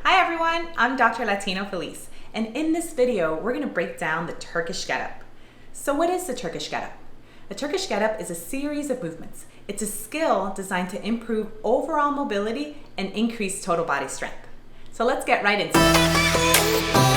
Hi everyone, I'm Dr. Latino Feliz, and in this video, we're gonna break down the Turkish Get-Up. So what is the Turkish Get-Up? A Turkish Get-Up is a series of movements. It's a skill designed to improve overall mobility and increase total body strength. So let's get right into it.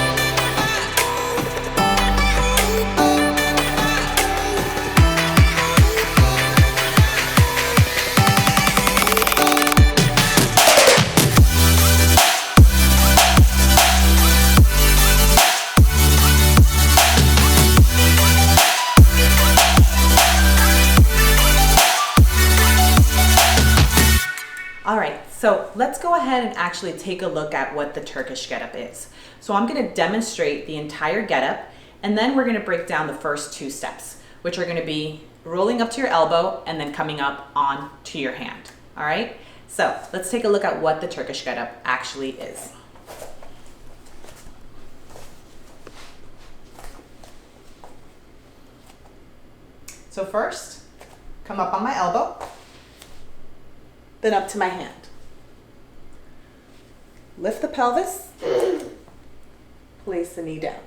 All right, so let's go ahead and actually take a look at what the Turkish Get-Up is. So I'm gonna demonstrate the entire get-up, and then we're gonna break down the first two steps, which are gonna be rolling up to your elbow and then coming up on to your hand, all right? So let's take a look at what the Turkish Get-Up actually is. So first, come up on my elbow, then up to my hand. Lift the pelvis, place the knee down.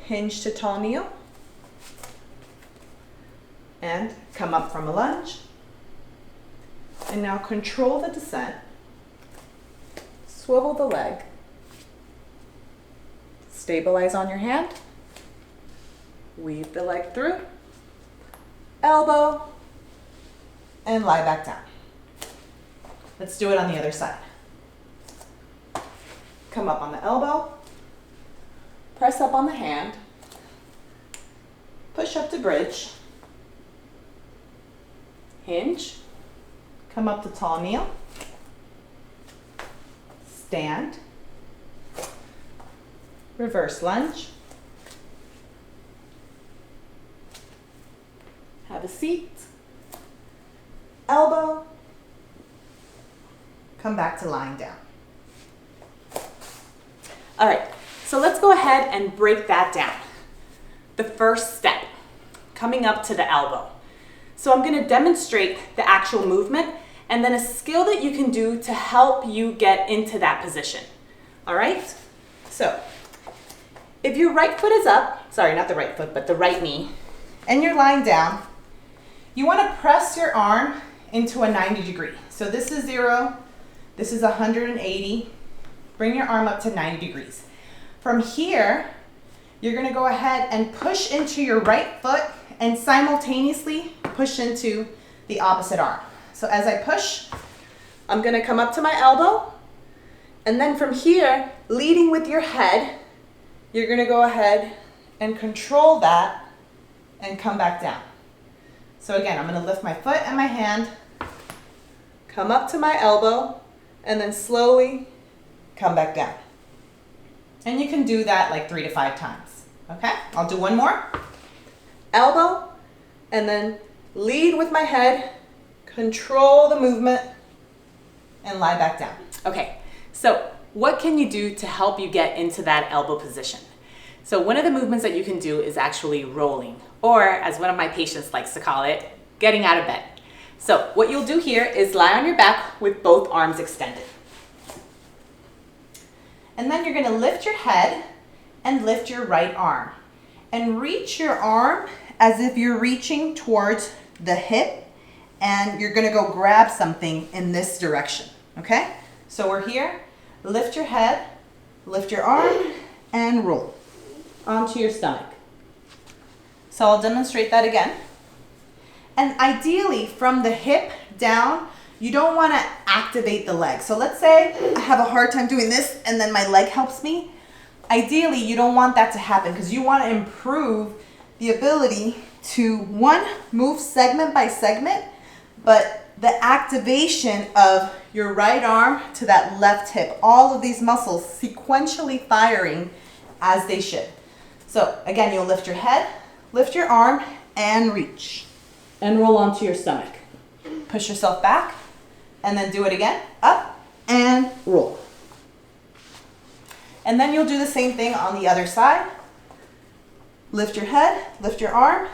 Hinge to tall kneel, and come up from a lunge. And now control the descent, swivel the leg, stabilize on your hand, weave the leg through, elbow, and lie back down. Let's do it on the other side. Come up on the elbow, press up on the hand, push up to bridge, hinge, come up to tall kneel, stand, reverse lunge, have a seat, elbow, come back to lying down. All right, so let's go ahead and break that down. The first step, coming up to the elbow. So I'm gonna demonstrate the actual movement and then a skill that you can do to help you get into that position. All right? So if your right foot is up, sorry, not the right foot, but the right knee, and you're lying down, you wanna press your arm into a 90 degree. So this is 0, this is 180. Bring your arm up to 90 degrees. From here, you're gonna go ahead and push into your right foot and simultaneously push into the opposite arm. So as I push, I'm gonna come up to my elbow, and then from here, leading with your head, you're gonna go ahead and control that and come back down. So again, I'm gonna lift my foot and my hand, come up to my elbow, and then slowly come back down. And you can do that like 3 to 5 times, okay? I'll do one more. Elbow, and then lead with my head, control the movement, and lie back down. Okay, so what can you do to help you get into that elbow position? So one of the movements that you can do is actually rolling, or as one of my patients likes to call it, getting out of bed. So what you'll do here is lie on your back with both arms extended. And then you're gonna lift your head and lift your right arm. And reach your arm as if you're reaching towards the hip, and you're gonna go grab something in this direction, okay? So we're here, lift your head, lift your arm, and roll onto your stomach. So I'll demonstrate that again. And ideally, from the hip down, you don't want to activate the leg. So let's say I have a hard time doing this and then my leg helps me. Ideally, you don't want that to happen because you want to improve the ability to, one, move segment by segment, but the activation of your right arm to that left hip, all of these muscles sequentially firing as they should. So again, you'll lift your head, lift your arm, and reach. And roll onto your stomach. Push yourself back, and then do it again. Up, and roll. And then you'll do the same thing on the other side. Lift your head, lift your arm,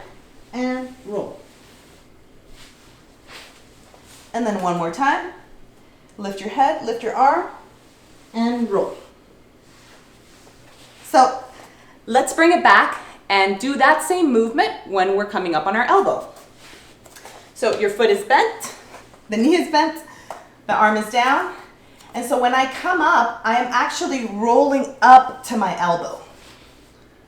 and roll. And then one more time. Lift your head, lift your arm, and roll. So let's bring it back and do that same movement when we're coming up on our elbow. So your foot is bent, the knee is bent, the arm is down. And so when I come up, I am actually rolling up to my elbow,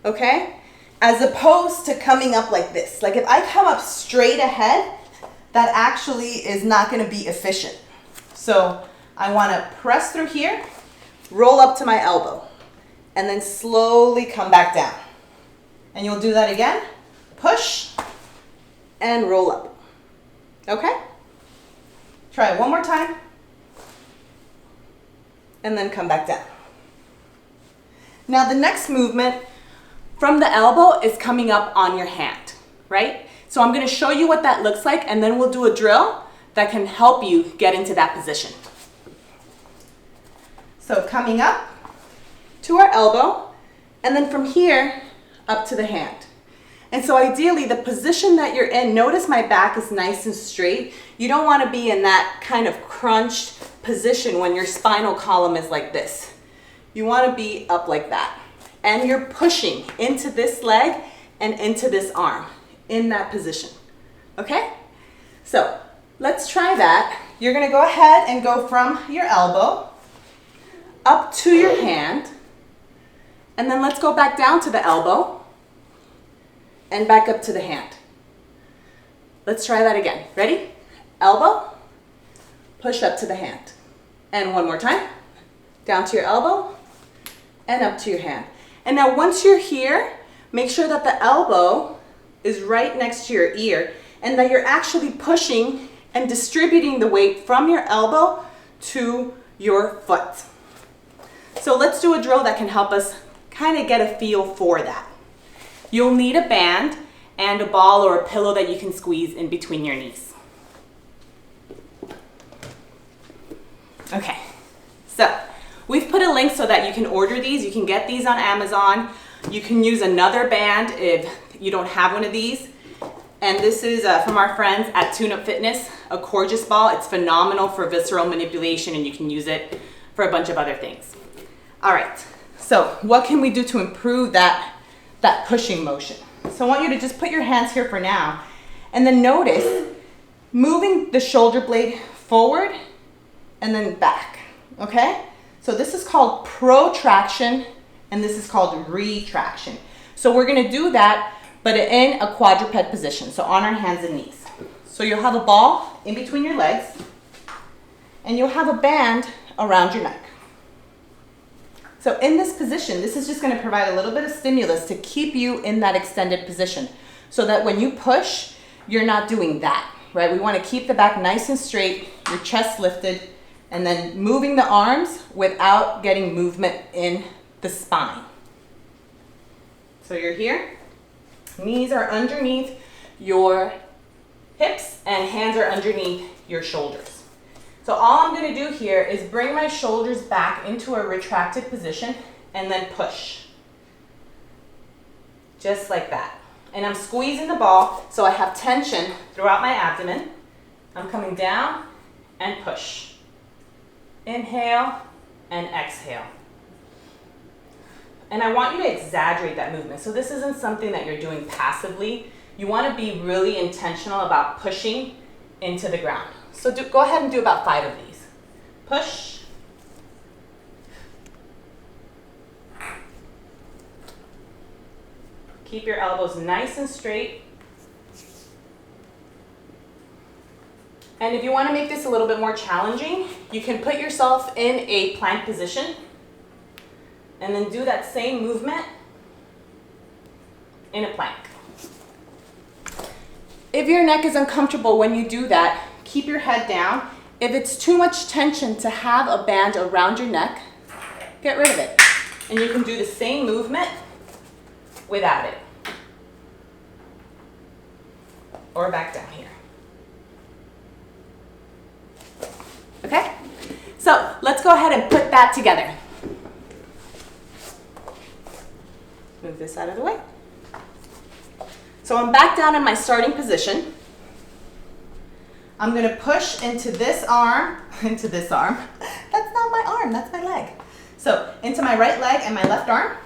okay? As opposed to coming up like this. Like if I come up straight ahead, that actually is not gonna be efficient. So I wanna press through here, roll up to my elbow, and then slowly come back down. And you'll do that again, push, and roll up, okay? Try it one more time, and then come back down. Now the next movement from the elbow is coming up on your hand, right? So I'm gonna show you what that looks like, and then we'll do a drill that can help you get into that position. So coming up to our elbow, and then from here up to the hand. And so ideally the position that you're in, notice my back is nice and straight. You don't wanna be in that kind of crunched position when your spinal column is like this. You wanna be up like that. And you're pushing into this leg and into this arm in that position, okay? So let's try that. You're gonna go ahead and go from your elbow up to your hand, and then let's go back down to the elbow and back up to the hand. Let's try that again. Ready? Elbow, push up to the hand. And one more time. Down to your elbow and up to your hand. And now once you're here, make sure that the elbow is right next to your ear and that you're actually pushing and distributing the weight from your elbow to your foot. So let's do a drill that can help us kind of get a feel for that. You'll need a band and a ball or a pillow that you can squeeze in between your knees. Okay, so we've put a link so that you can order these. You can get these on Amazon. You can use another band if you don't have one of these. And this is from our friends at Tune Up Fitness, a Gorgeous ball. It's phenomenal for visceral manipulation, and you can use it for a bunch of other things. All right, so what can we do to improve that pushing motion? So I want you to just put your hands here for now, and then notice moving the shoulder blade forward and then back, okay? So this is called protraction, and this is called retraction. So we're gonna do that, but in a quadruped position, so on our hands and knees. So you'll have a ball in between your legs, and you'll have a band around your neck. So in this position, this is just gonna provide a little bit of stimulus to keep you in that extended position, so that when you push, you're not doing that, right? We wanna keep the back nice and straight, your chest lifted, and then moving the arms without getting movement in the spine. So you're here, knees are underneath your hips and hands are underneath your shoulders. So all I'm gonna do here is bring my shoulders back into a retracted position and then push. Just like that. And I'm squeezing the ball so I have tension throughout my abdomen. I'm coming down and push. Inhale and exhale. And I want you to exaggerate that movement. So this isn't something that you're doing passively. You want to be really intentional about pushing into the ground. So go ahead and do about 5 of these. Push. Keep your elbows nice and straight. And if you want to make this a little bit more challenging, you can put yourself in a plank position and then do that same movement in a plank. If your neck is uncomfortable when you do that, keep your head down. If it's too much tension to have a band around your neck, get rid of it. And you can do the same movement without it. Or back down here. Okay? So let's go ahead and put that together. Move this out of the way. So I'm back down in my starting position. I'm gonna push into this arm, into this arm. That's not my arm, that's my leg. So into my right leg and my left arm,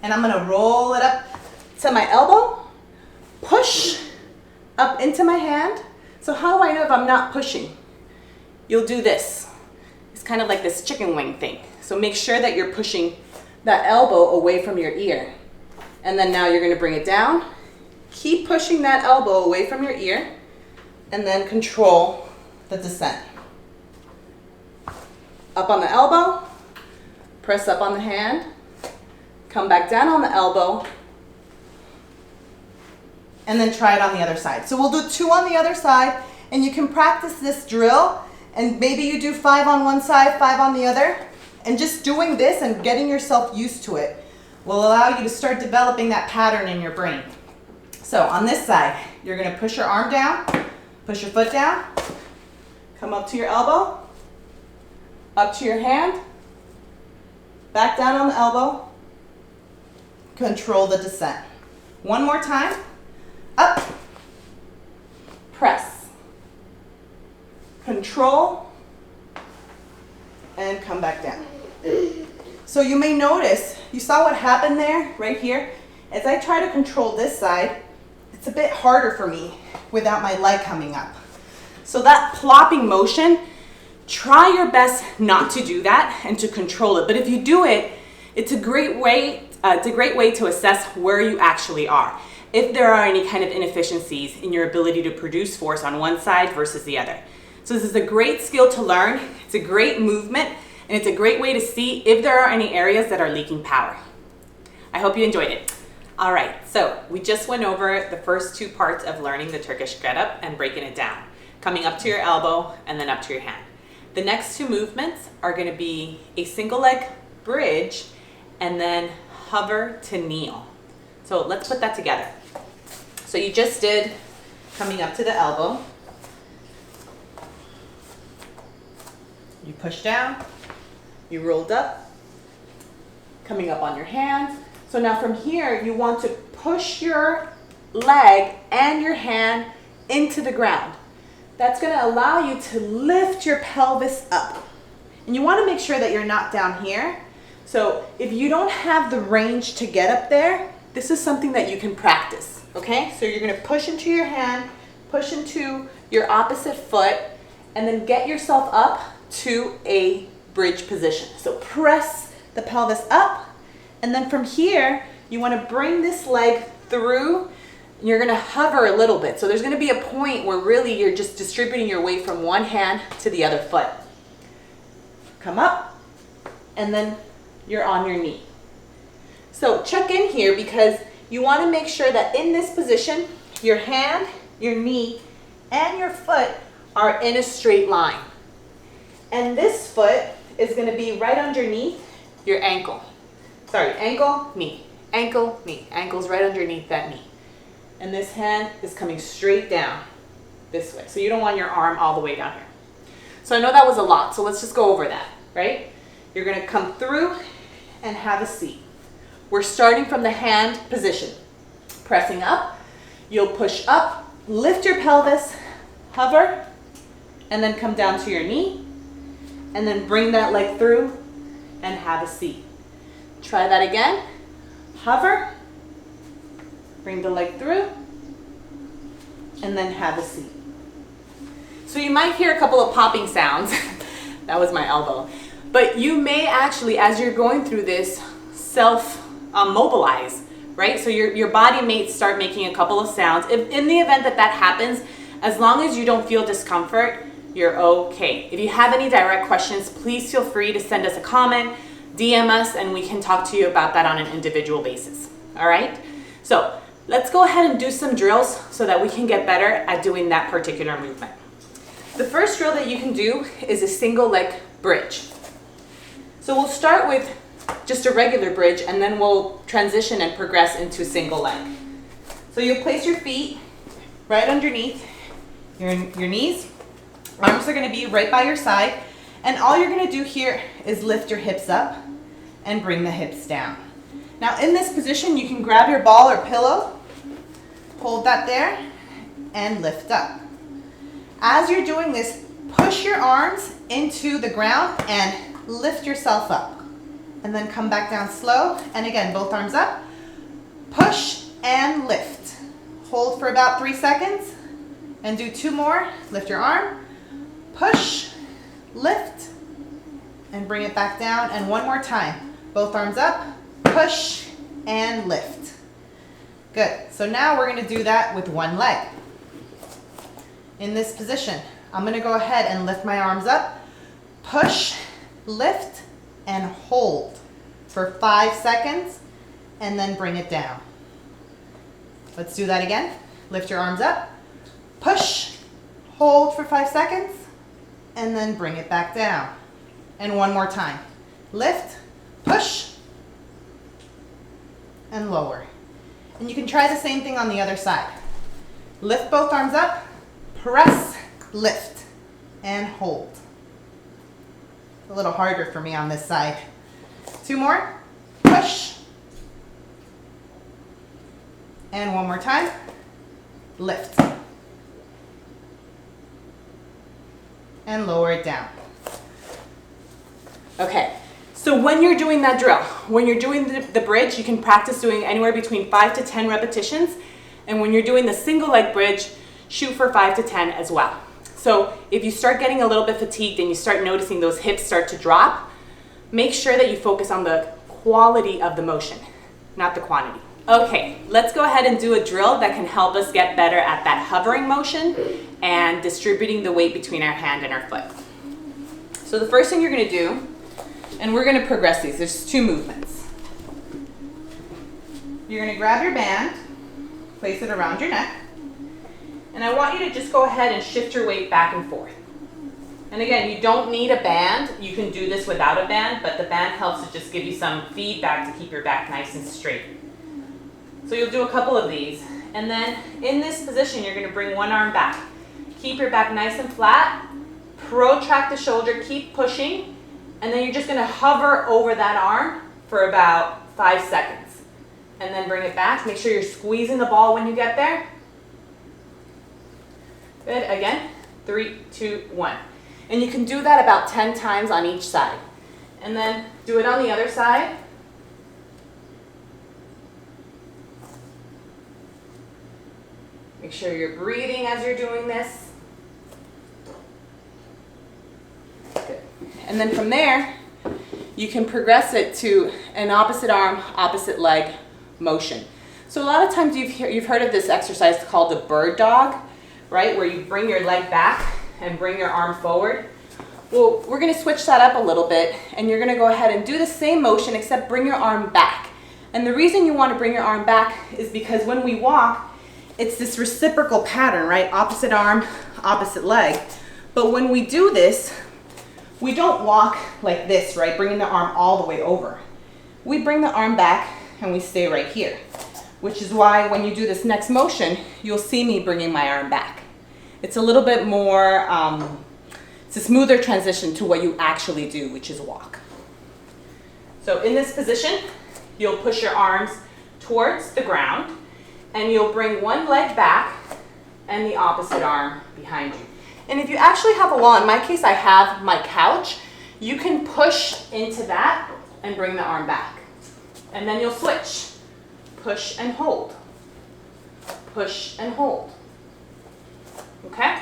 and I'm gonna roll it up to my elbow, push up into my hand. So how do I know if I'm not pushing? You'll do this. It's kind of like this chicken wing thing. So make sure that you're pushing that elbow away from your ear. And then now you're gonna bring it down. Keep pushing that elbow away from your ear, and then control the descent. Up on the elbow, press up on the hand, come back down on the elbow, and then try it on the other side. So we'll do 2 on the other side, and you can practice this drill, and maybe you do 5 on one side, 5 on the other, and just doing this and getting yourself used to it will allow you to start developing that pattern in your brain. So on this side, you're gonna push your arm down, push your foot down, come up to your elbow, up to your hand, back down on the elbow, control the descent. One more time, up, press, control, and come back down. So you may notice, you saw what happened there, right here? As I try to control this side, it's a bit harder for me without my leg coming up. So that plopping motion, try your best not to do that and to control it. But if you do it, it's a great way to assess where you actually are. If there are any kind of inefficiencies in your ability to produce force on one side versus the other. So this is a great skill to learn. It's a great movement, and it's a great way to see if there are any areas that are leaking power. I hope you enjoyed it. All right, so we just went over the first 2 parts of learning the Turkish get-up and breaking it down, coming up to your elbow and then up to your hand. The next 2 movements are going to be a single leg bridge and then hover to kneel. So let's put that together. So you just did coming up to the elbow. You push down, you rolled up, coming up on your hand. So now from here, you want to push your leg and your hand into the ground. That's going to allow you to lift your pelvis up. And you want to make sure that you're not down here. So if you don't have the range to get up there, this is something that you can practice, okay? So you're going to push into your hand, push into your opposite foot, and then get yourself up to a bridge position. So press the pelvis up. And then from here, you want to bring this leg through. You're going to hover a little bit. So there's going to be a point where really you're just distributing your weight from one hand to the other foot. Come up, and then you're on your knee. So check in here because you want to make sure that in this position, your hand, your knee, and your foot are in a straight line. And this foot is going to be right underneath your ankle. Sorry, ankle, knee, ankle, knee. Ankle's right underneath that knee. And this hand is coming straight down this way. So you don't want your arm all the way down here. So I know that was a lot, so let's just go over that, right? You're gonna come through and have a seat. We're starting from the hand position. Pressing up, you'll push up, lift your pelvis, hover, and then come down to your knee, and then bring that leg through and have a seat. Try that again. Hover, bring the leg through, and then have a seat. So you might hear a couple of popping sounds. That was my elbow. But you may actually, as you're going through this, self-mobilize, right? So your body may start making a couple of sounds. If in the event that that happens, as long as you don't feel discomfort, you're okay. If you have any direct questions, please feel free to send us a comment, DM us, and we can talk to you about that on an individual basis. All right? So let's go ahead and do some drills so that we can get better at doing that particular movement. The first drill that you can do is a single leg bridge. So we'll start with just a regular bridge and then we'll transition and progress into single leg. So you'll place your feet right underneath your knees. Arms are going to be right by your side. And all you're going to do here is lift your hips up and bring the hips down. Now in this position, you can grab your ball or pillow, hold that there, and lift up. As you're doing this, push your arms into the ground and lift yourself up. And then come back down slow. And again, both arms up. Push and lift. Hold for about 3 seconds. And do 2 more. Lift your arm. Push, lift, and bring it back down. And 1 more time. Both arms up. Push and lift. Good. So now we're going to do that with one leg. In this position, I'm going to go ahead and lift my arms up. Push, lift, and hold for 5 seconds, and then bring it down. Let's do that again. Lift your arms up, push, hold for 5 seconds, and then bring it back down. And 1 more time. Lift, push, and lower. And you can try the same thing on the other side. Lift both arms up, press, lift, and hold. A little harder for me on this side. 2 more. Push. And 1 more time. Lift. And lower it down. Okay, so when you're doing that drill, when you're doing the bridge, you can practice doing anywhere between 5 to 10 repetitions. And when you're doing the single leg bridge, shoot for 5 to 10 as well. So if you start getting a little bit fatigued and you start noticing those hips start to drop, make sure that you focus on the quality of the motion, not the quantity. Okay, let's go ahead and do a drill that can help us get better at that hovering motion and distributing the weight between our hand and our foot. So the first thing you're going to do, and we're going to progress these, there's 2 movements. You're going to grab your band, place it around your neck, and I want you to just go ahead and shift your weight back and forth. And again, you don't need a band. You can do this without a band, but the band helps to just give you some feedback to keep your back nice and straight. So you'll do a couple of these. And then in this position, you're going to bring one arm back. Keep your back nice and flat. Protract the shoulder, keep pushing. And then you're just going to hover over that arm for about 5 seconds. And then bring it back. Make sure you're squeezing the ball when you get there. Good. Again. 3, 2, 1. And you can do that about 10 times on each side. And then do it on the other side. Make sure you're breathing as you're doing this. Good. And then from there, you can progress it to an opposite arm, opposite leg motion. So a lot of times you've heard of this exercise called the bird dog, right? Where you bring your leg back and bring your arm forward. Well, we're going to switch that up a little bit, and you're going to go ahead and do the same motion except bring your arm back. And the reason you want to bring your arm back is because when we walk, it's this reciprocal pattern, right? Opposite arm, opposite leg. But when we do this, we don't walk like this, right? Bringing the arm all the way over. We bring the arm back and we stay right here, which is why when you do this next motion, you'll see me bringing my arm back. It's a little bit more, it's a smoother transition to what you actually do, which is walk. So in this position, you'll push your arms towards the ground, and you'll bring one leg back and the opposite arm behind you. And if you actually have a wall, in my case I have my couch, you can push into that and bring the arm back. And then you'll switch. Push and hold. Push and hold. Okay?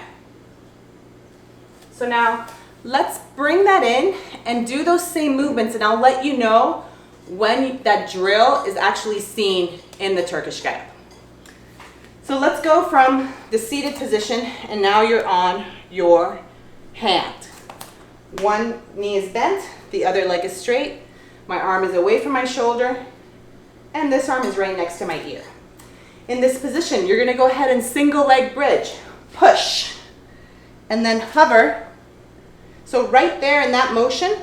So now let's bring that in and do those same movements, and I'll let you know when that drill is actually seen in the Turkish Get-Up. So let's go from the seated position, and now you're on your hand. One knee is bent, the other leg is straight, my arm is away from my shoulder, and this arm is right next to my ear. In this position, you're going to go ahead and single leg bridge. Push, and then hover. So right there in that motion,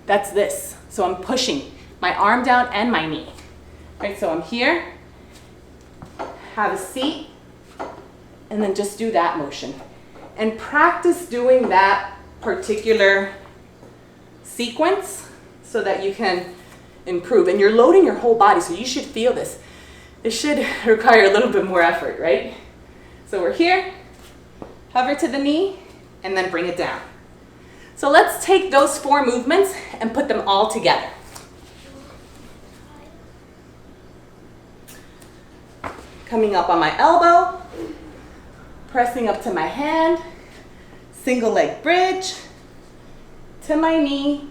that's this. So I'm pushing my arm down and my knee. Right, so I'm here, have a seat, and then just do that motion. And practice doing that particular sequence so that you can improve. And you're loading your whole body, so you should feel this. It should require a little bit more effort, right? So we're here, hover to the knee, and then bring it down. So let's take those 4 movements and put them all together. Coming up on my elbow, pressing up to my hand, single leg bridge, to my knee,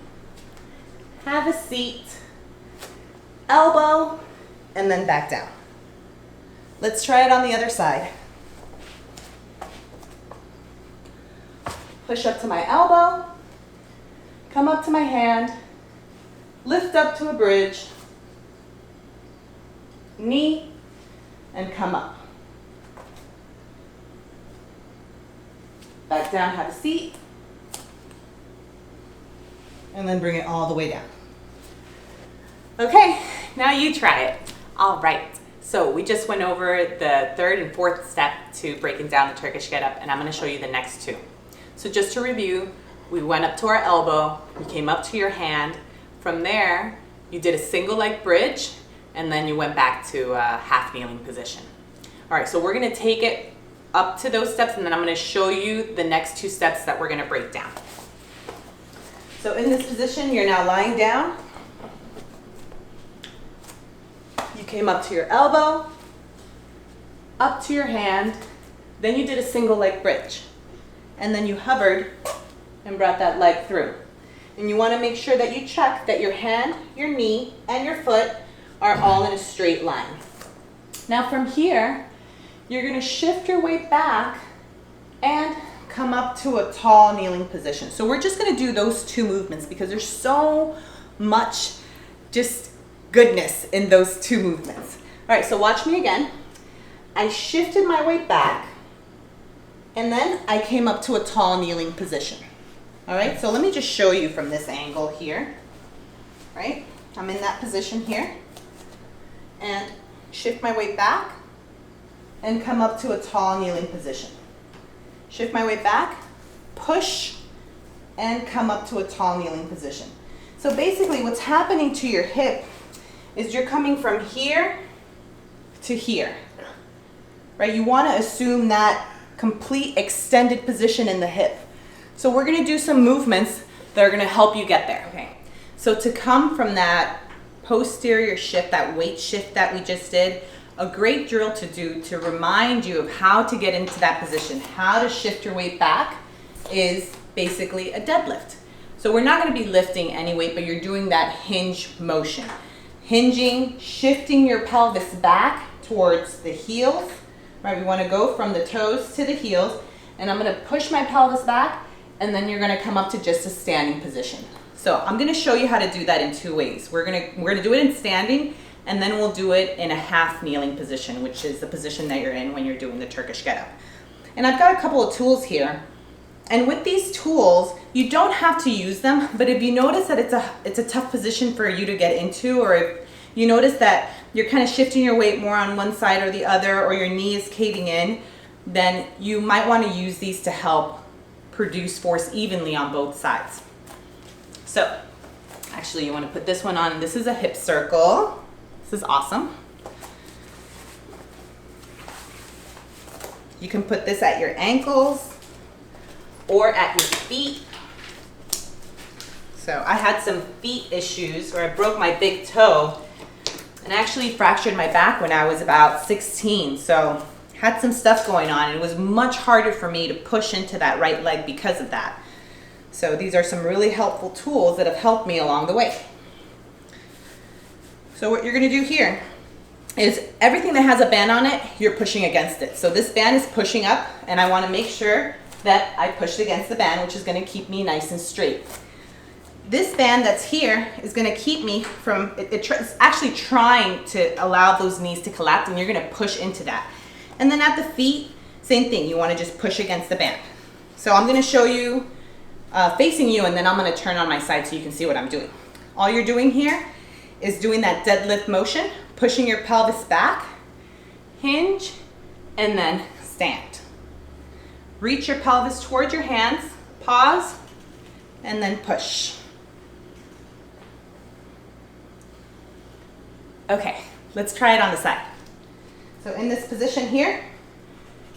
have a seat, elbow, and then back down. Let's try it on the other side. Push up to my elbow, come up to my hand, lift up to a bridge, knee, and come up. Back down, have a seat, and then bring it all the way down. Okay, now you try it. All right, so we just went over the 3rd and 4th step to breaking down the Turkish get-up, and I'm gonna show you the next 2. So just to review, we went up to our elbow, you came up to your hand. From there, you did a single leg bridge, and then you went back to a half kneeling position. All right, so we're gonna take it up to those steps, and then I'm gonna show you the next 2 steps that we're gonna break down. So in this position, you're now lying down. You came up to your elbow, up to your hand, then you did a single leg bridge. And then you hovered and brought that leg through. And you wanna make sure that you check that your hand, your knee, and your foot are all in a straight line. Now from here, you're gonna shift your weight back and come up to a tall kneeling position. So we're just gonna do those 2 movements because there's so much just goodness in those 2 movements. All right, so watch me again. I shifted my weight back, and then I came up to a tall kneeling position. All right, so let me just show you from this angle here, right? I'm in that position here, and shift my weight back, and come up to a tall kneeling position. Shift my weight back, push, and come up to a tall kneeling position. So basically what's happening to your hip is you're coming from here to here, right? You wanna assume that complete extended position in the hip. So we're gonna do some movements that are gonna help you get there, okay? So to come from that posterior shift, that weight shift that we just did, a great drill to do to remind you of how to get into that position, how to shift your weight back, is basically a deadlift. So we're not gonna be lifting any weight, but you're doing that hinge motion. Hinging, shifting your pelvis back towards the heels, right? We wanna go from the toes to the heels, and I'm gonna push my pelvis back, and then you're gonna come up to just a standing position. So I'm gonna show you how to do that in 2 ways. We're gonna do it in standing, and then we'll do it in a half kneeling position, which is the position that you're in when you're doing the Turkish get-up. And I've got a couple of tools here. And with these tools, you don't have to use them, but if you notice that it's a tough position for you to get into, or if you notice that you're kind of shifting your weight more on one side or the other, or your knee is caving in, then you might want to use these to help produce force evenly on both sides. So, actually you want to put this one on. This is a hip circle. This is awesome. You can put this at your ankles or at your feet. So I had some feet issues where I broke my big toe and actually fractured my back when I was about 16. So had some stuff going on, and it was much harder for me to push into that right leg because of that. So these are some really helpful tools that have helped me along the way. So what you're gonna do here is everything that has a band on it, you're pushing against it. So this band is pushing up, and I wanna make sure that I push against the band, which is gonna keep me nice and straight. This band that's here is gonna keep me from, it's actually trying to allow those knees to collapse, and you're gonna push into that. And then at the feet, same thing, you wanna just push against the band. So I'm gonna show you facing you, and then I'm gonna turn on my side so you can see what I'm doing. All you're doing here is doing that deadlift motion, pushing your pelvis back, hinge, and then stand. Reach your pelvis towards your hands, pause, and then push. Okay, let's try it on the side. So in this position here,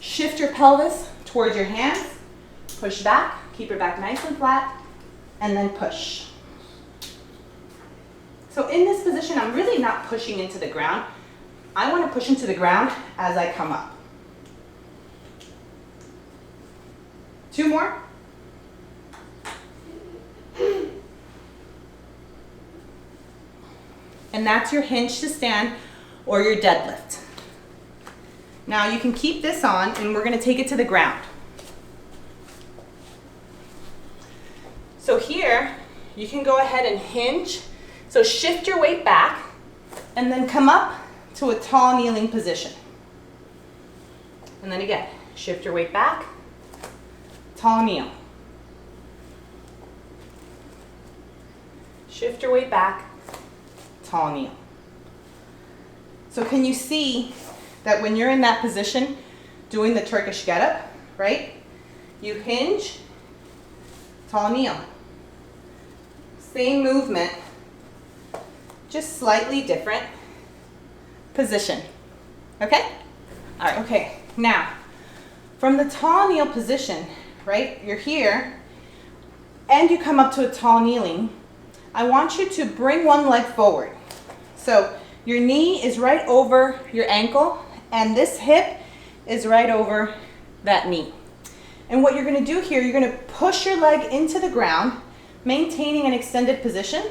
shift your pelvis towards towards your hands, push back, keep your back nice and flat, and then push. So in this position, I'm really not pushing into the ground. I want to push into the ground as I come up. 2 more. And that's your hinge to stand or your deadlift. Now you can keep this on and we're going to take it to the ground. So here, you can go ahead and hinge. So shift your weight back and then come up to a tall kneeling position. And then again, shift your weight back, tall kneel. Shift your weight back, tall kneel. So can you see that when you're in that position doing the Turkish get-up, right? You hinge, tall kneel. Same movement, just slightly different position. Okay? All right, okay. Now, from the tall kneel position, right? You're here and you come up to a tall kneeling. I want you to bring one leg forward. So your knee is right over your ankle and this hip is right over that knee. And what you're going to do here, you're going to push your leg into the ground, maintaining an extended position,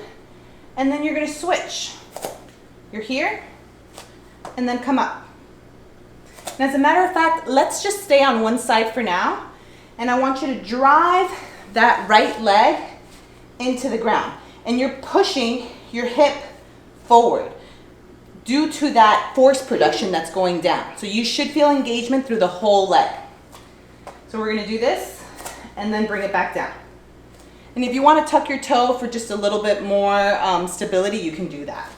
and then you're going to switch. You're here and then come up. And as a matter of fact, let's just stay on one side for now, and I want you to drive that right leg into the ground. And you're pushing your hip forward due to that force production that's going down. So you should feel engagement through the whole leg. So we're going to do this and then bring it back down. And if you want to tuck your toe for just a little bit more stability, you can do that.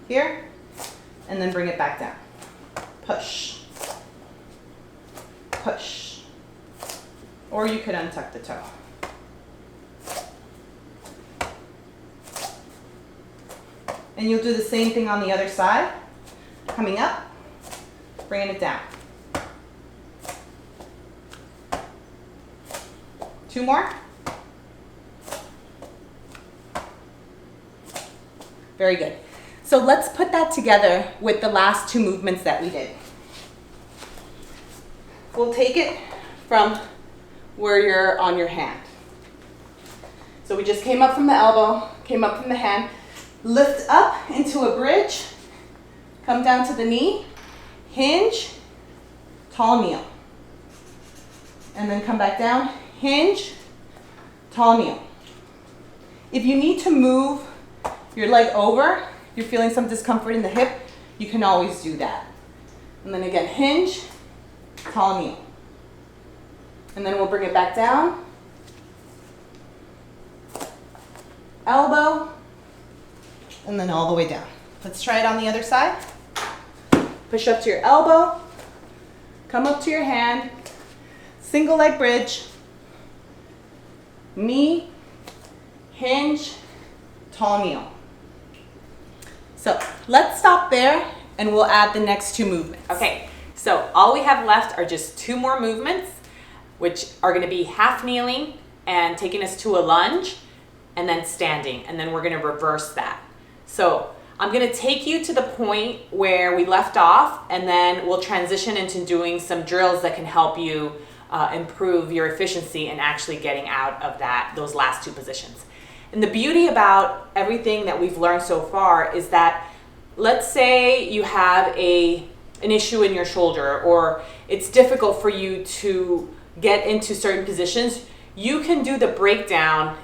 Here, and then bring it back down. Push. Push. Or you could untuck the toe. And you'll do the same thing on the other side. Coming up, bringing it down. 2 more. Very good. So let's put that together with the last 2 movements that we did. We'll take it from where you're on your hand. So we just came up from the elbow, came up from the hand, lift up into a bridge, come down to the knee, hinge, tall kneel. And then come back down, hinge, tall kneel. If you need to move your leg over, you're feeling some discomfort in the hip, you can always do that. And then again, hinge, tall kneel. And then we'll bring it back down. Elbow, and then all the way down. Let's try it on the other side. Push up to your elbow, come up to your hand, single leg bridge, knee, hinge, tall kneel. So let's stop there and we'll add the next 2 movements. Okay, so all we have left are just 2 more movements, which are going to be half kneeling and taking us to a lunge and then standing, and then we're going to reverse that. So I'm going to take you to the point where we left off, and then we'll transition into doing some drills that can help you improve your efficiency in actually getting out of those last 2 positions. And the beauty about everything that we've learned so far is that, let's say you have an issue in your shoulder, or it's difficult for you to get into certain positions, you can do the breakdown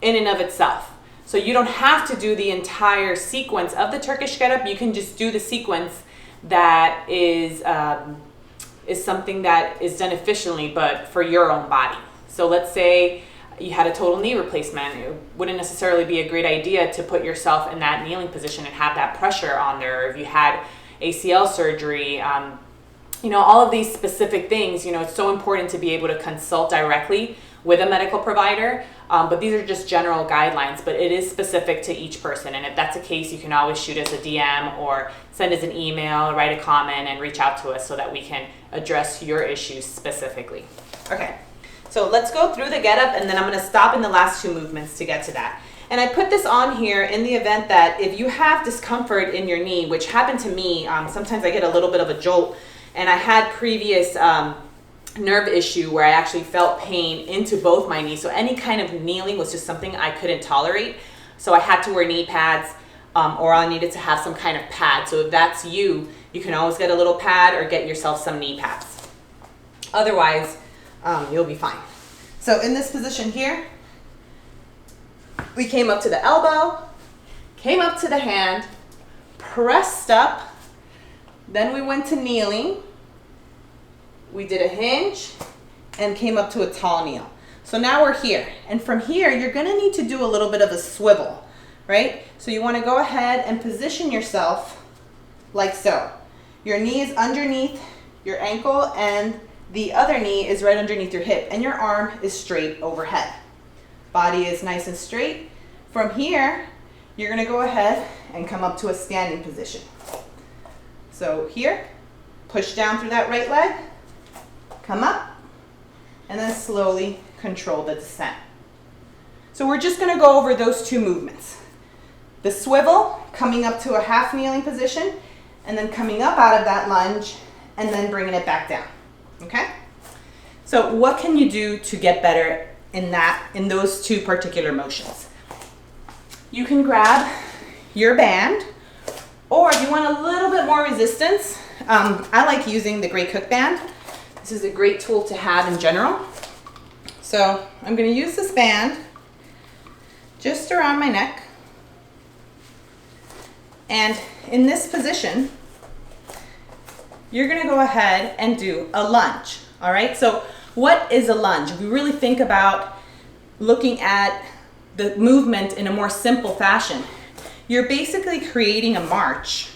in and of itself. So you don't have to do the entire sequence of the Turkish get-up. You can just do the sequence that is something that is done efficiently, but for your own body. So let's say you had a total knee replacement. It wouldn't necessarily be a great idea to put yourself in that kneeling position and have that pressure on there. Or if you had ACL surgery, all of these specific things, it's so important to be able to consult directly with a medical provider. But these are just general guidelines, but it is specific to each person. And if that's the case, you can always shoot us a DM or send us an email, write a comment, and reach out to us so that we can address your issues specifically. Okay, so let's go through the get up, and then I'm gonna stop in the last two movements to get to that. And I put this on here in the event that if you have discomfort in your knee, which happened to me, sometimes I get a little bit of a jolt, and I had previous nerve issue where I actually felt pain into both my knees. So any kind of kneeling was just something I couldn't tolerate. So I had to wear knee pads, or I needed to have some kind of pad. So if that's you, you can always get a little pad or get yourself some knee pads. Otherwise, you'll be fine. So in this position here, we came up to the elbow, came up to the hand, pressed up, then we went to kneeling, we did a hinge, and came up to a tall kneel. So now we're here, and from here, you're gonna need to do a little bit of a swivel, right? So you wanna go ahead and position yourself like so. Your knee is underneath your ankle, and the other knee is right underneath your hip, and your arm is straight overhead. Body is nice and straight. From here, you're gonna go ahead and come up to a standing position. So here, push down through that right leg, come up, and then slowly control the descent. So we're just gonna go over those two movements. The swivel, coming up to a half kneeling position, and then coming up out of that lunge, and then bringing it back down, okay? So what can you do to get better in those two particular motions? You can grab your band, or if you want a little bit more resistance, I like using the Great Cook band. This is a great tool to have in general. So I'm going to use this band just around my neck, and in this position, you're going to go ahead and do a lunge. All right, so what is a lunge? If we really think about looking at the movement in a more simple fashion, you're basically creating a march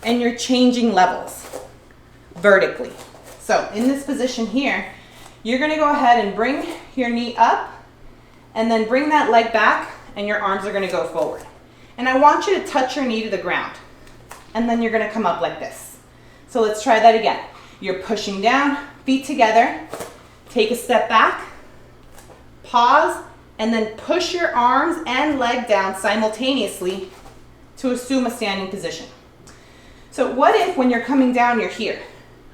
and you're changing levels vertically. So in this position here, you're gonna go ahead and bring your knee up and then bring that leg back, and your arms are gonna go forward. And I want you to touch your knee to the ground, and then you're gonna come up like this. So let's try that again. You're pushing down, feet together, take a step back, pause, and then push your arms and leg down simultaneously to assume a standing position. So what if when you're coming down, you're here,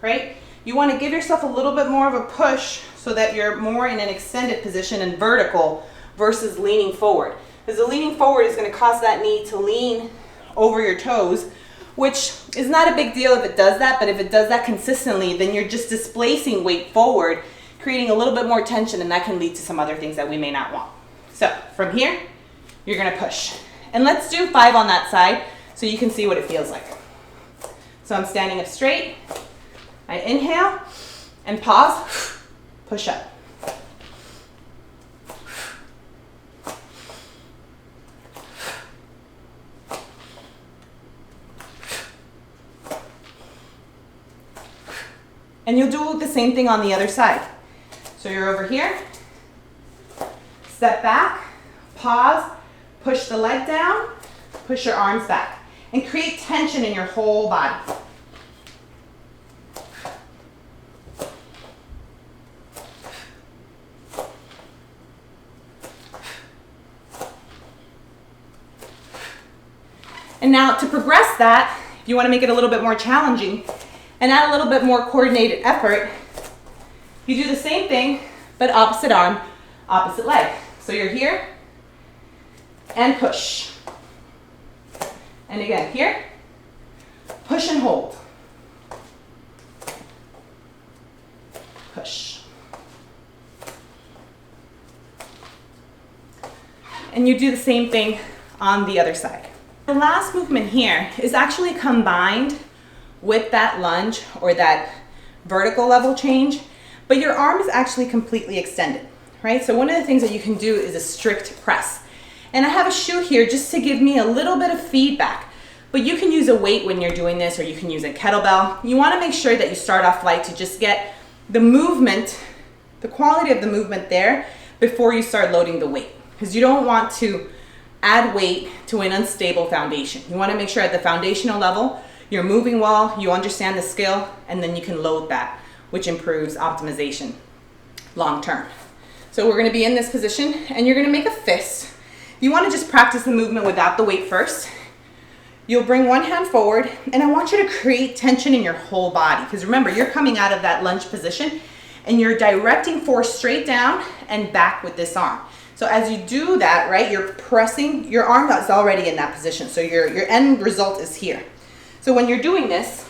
right? You want to give yourself a little bit more of a push so that you're more in an extended position and vertical versus leaning forward. Because the leaning forward is going to cause that knee to lean over your toes, which is not a big deal if it does that, but if it does that consistently, then you're just displacing weight forward, creating a little bit more tension, and that can lead to some other things that we may not want. So from here, you're gonna push. And let's do 5 on that side so you can see what it feels like. So I'm standing up straight, I inhale and pause, push up. And you'll do the same thing on the other side. So you're over here, step back, pause, push the leg down, push your arms back, and create tension in your whole body. And now to progress that, if you want to make it a little bit more challenging and add a little bit more coordinated effort, you do the same thing, but opposite arm, opposite leg. So you're here and push. And again, here, push and hold. Push. And you do the same thing on the other side. The last movement here is actually combined with that lunge or that vertical level change, but your arm is actually completely extended, right? So one of the things that you can do is a strict press. And I have a shoe here just to give me a little bit of feedback, but you can use a weight when you're doing this, or you can use a kettlebell. You wanna make sure that you start off light to just get the movement, the quality of the movement there before you start loading the weight, because you don't want to add weight to an unstable foundation. You wanna make sure at the foundational level, you're moving well, you understand the skill, and then you can load that, which improves optimization. long term. So we're gonna be in this position and you're gonna make a fist. If you wanna just practice the movement without the weight first, you'll bring one hand forward and I want you to create tension in your whole body. Because remember, you're coming out of that lunge position and you're directing force straight down and back with this arm. So as you do that, right, you're pressing, your arm is already in that position. So your end result is here. So when you're doing this,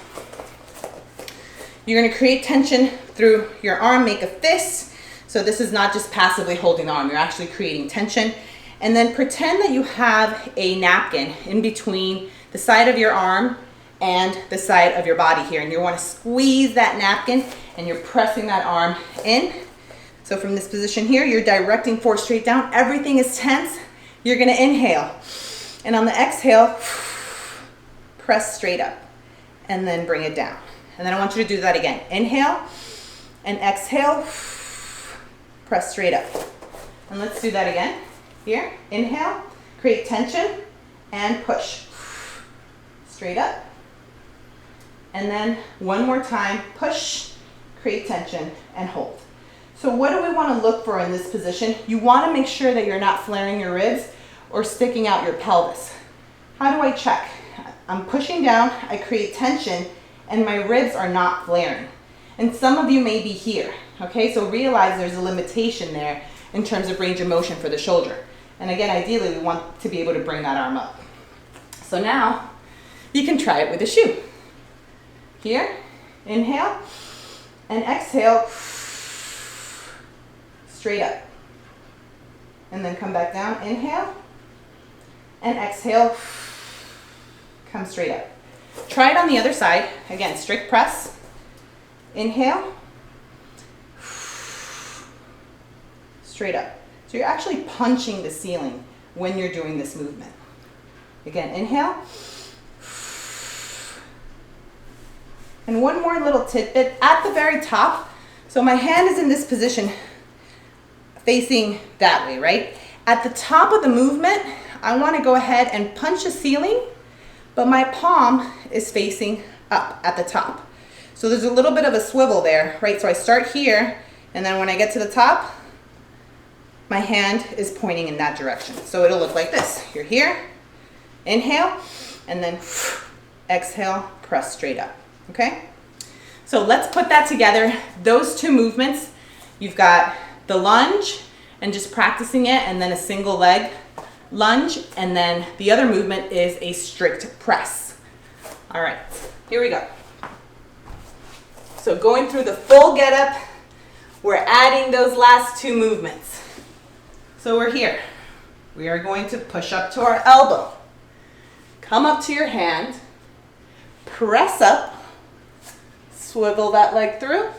you're gonna create tension through your arm, make a fist. So this is not just passively holding the arm, you're actually creating tension. And then pretend that you have a napkin in between the side of your arm and the side of your body here. And you wanna squeeze that napkin and you're pressing that arm in. So from this position here, you're directing force straight down. Everything is tense. You're gonna inhale. And on the exhale, press straight up and then bring it down. And then I want you to do that again. Inhale and exhale, press straight up. And let's do that again. Here, inhale, create tension and push. Straight up. And then one more time, push, create tension and hold. So what do we want to look for in this position? You want to make sure that you're not flaring your ribs or sticking out your pelvis. How do I check? I'm pushing down, I create tension, and my ribs are not flaring. And some of you may be here, okay? So realize there's a limitation there in terms of range of motion for the shoulder. And again, ideally, we want to be able to bring that arm up. So now, you can try it with a shoe. Here, inhale, and exhale, straight up. And then come back down, inhale, and exhale, come straight up. Try it on the other side. Again, strict press. Inhale. Straight up. So you're actually punching the ceiling when you're doing this movement. Again, inhale. And one more little tidbit at the very top. So my hand is in this position facing that way, right? At the top of the movement, I want to go ahead and punch the ceiling, but my palm is facing up at the top. So there's a little bit of a swivel there, right? So I start here, and then when I get to the top, my hand is pointing in that direction. So it'll look like this. You're here, inhale, and then exhale, press straight up, okay? So let's put that together. Those two movements, you've got the lunge and just practicing it, and then a single leg lunge, and then the other movement is a strict press. All right, here we go. So going through the full get up, we're adding those last two movements. So we're here. We are going to push up to our elbow. Come up to your hand, press up, swivel that leg through,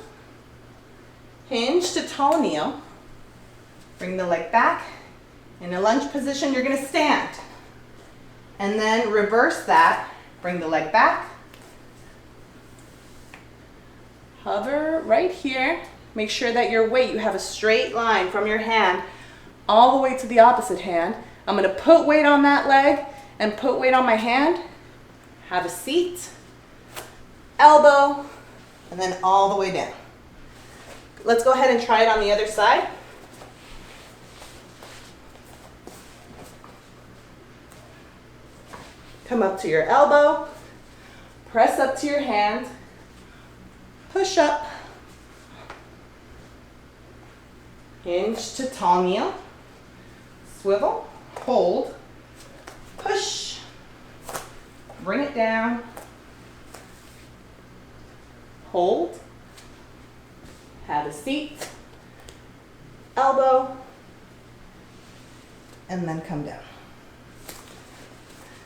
hinge to tall kneel, bring the leg back. In a lunge position, you're gonna stand. And then reverse that, bring the leg back. Hover right here. Make sure that your weight, you have a straight line from your hand all the way to the opposite hand. I'm gonna put weight on that leg and put weight on my hand. Have a seat, elbow, and then all the way down. Let's go ahead and try it on the other side. Come up to your elbow, press up to your hand, push up, hinge to tall kneel, swivel, hold, push, bring it down, hold, have a seat, elbow, and then come down.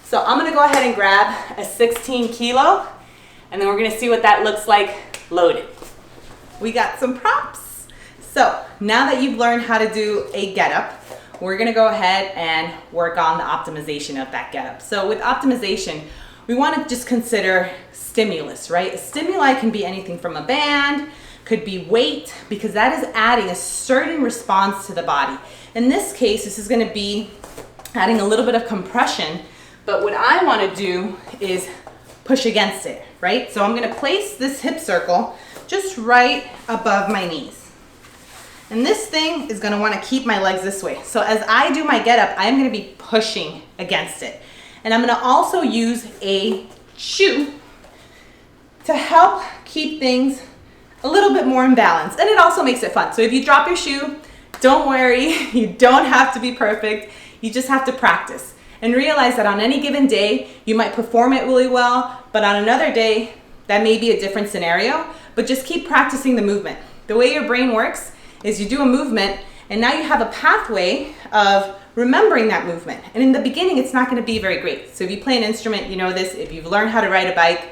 So I'm gonna go ahead and grab a 16 kilo, and then we're gonna see what that looks like loaded. We got some props. So now that you've learned how to do a get-up, we're gonna go ahead and work on the optimization of that get-up. So with optimization, we wanna just consider stimulus, right? A stimuli can be anything from a band, could be weight, because that is adding a certain response to the body. In this case, this is gonna be adding a little bit of compression, but what I wanna do is push against it, right? So I'm gonna place this hip circle just right above my knees. And this thing is gonna wanna keep my legs this way. So as I do my get up, I'm gonna be pushing against it. And I'm gonna also use a shoe to help keep things a little bit more in balance. And it also makes it fun. So if you drop your shoe, don't worry, you don't have to be perfect. You just have to practice. And realize that on any given day, you might perform it really well, but on another day, that may be a different scenario, but just keep practicing the movement. The way your brain works is you do a movement, and now you have a pathway of remembering that movement. And in the beginning, it's not gonna be very great. So if you play an instrument, you know this. If you've learned how to ride a bike,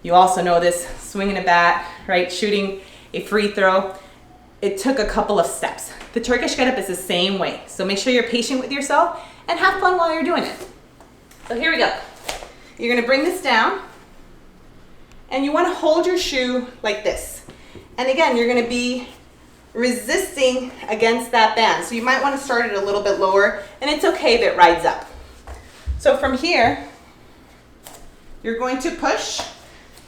you also know this, swinging a bat, right? Shooting a free throw. It took a couple of steps. The Turkish Get-Up is the same way. So make sure you're patient with yourself and have fun while you're doing it. So here we go. You're gonna bring this down, and you wanna hold your shoe like this. And again, you're gonna be resisting against that band. So you might wanna start it a little bit lower, and it's okay if it rides up. So from here, you're going to push,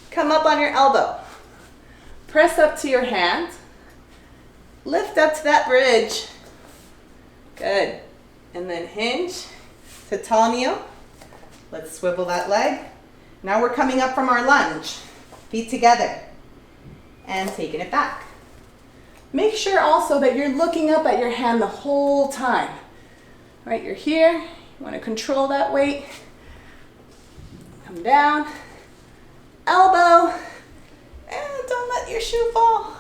come up on your elbow, press up to your hand, lift up to that bridge. Good. And then hinge to tall kneel. Let's swivel that leg. Now we're coming up from our lunge. Feet together. And taking it back. Make sure also that you're looking up at your hand the whole time. Right, you're here. You want to control that weight. Come down. Elbow. And don't let your shoe fall.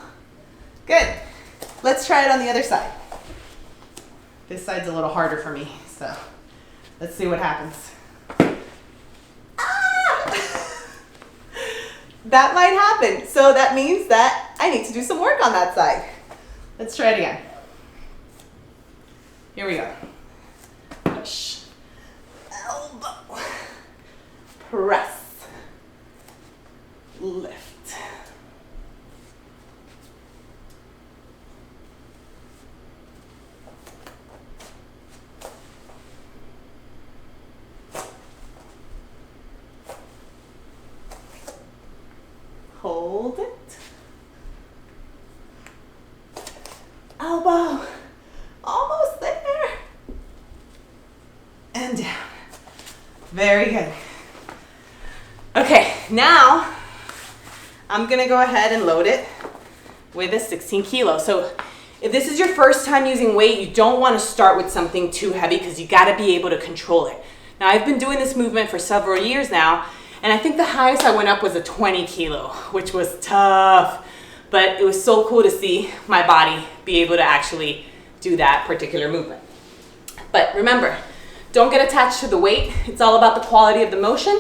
Good. Let's try it on the other side. This side's a little harder for me, so let's see what happens. Ah! That might happen, so that means that I need to do some work on that side. Let's try it again. Here we go. Push. Elbow. Press. Lift. Hold it. Elbow. Almost there. And down. Very good. Okay, now I'm gonna go ahead and load it with a 16 kilo. So if this is your first time using weight, you don't wanna start with something too heavy because you gotta be able to control it. Now I've been doing this movement for several years now, and I think the highest I went up was a 20 kilo, which was tough, but it was so cool to see my body be able to actually do that particular movement. But remember, don't get attached to the weight. It's all about the quality of the motion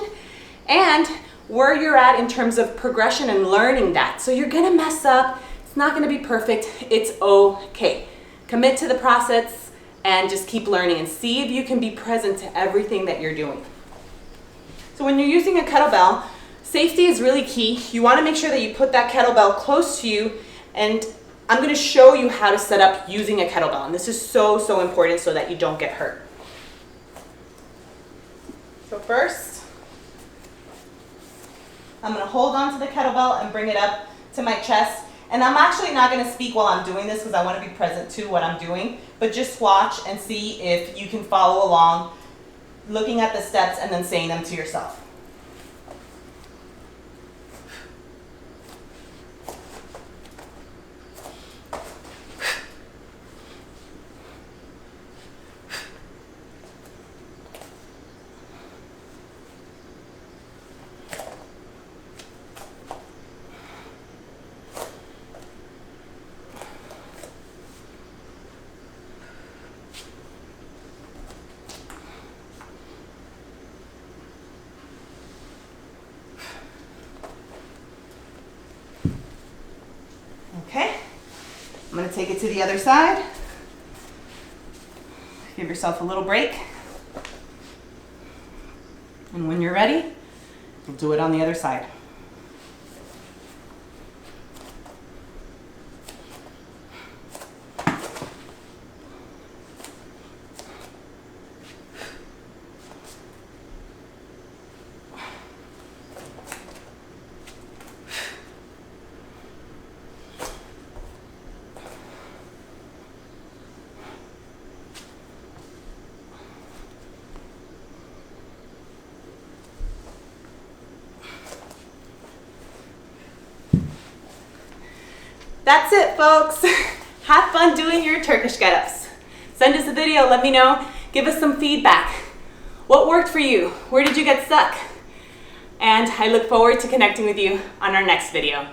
and where you're at in terms of progression and learning that. So you're gonna mess up. It's not gonna be perfect. It's okay. Commit to the process and just keep learning and see if you can be present to everything that you're doing. So when you're using a kettlebell, safety is really key. You wanna make sure that you put that kettlebell close to you, and I'm gonna show you how to set up using a kettlebell. And this is so, so important so that you don't get hurt. So first, I'm gonna hold on to the kettlebell and bring it up to my chest. And I'm actually not gonna speak while I'm doing this because I wanna be present to what I'm doing, but just watch and see if you can follow along, looking at the steps and then saying them to yourself. Okay, I'm gonna take it to the other side. Give yourself a little break. And when you're ready, we'll do it on the other side. That's it, folks. Have fun doing your Turkish get-ups. Send us a video, let me know, give us some feedback. What worked for you? Where did you get stuck? And I look forward to connecting with you on our next video.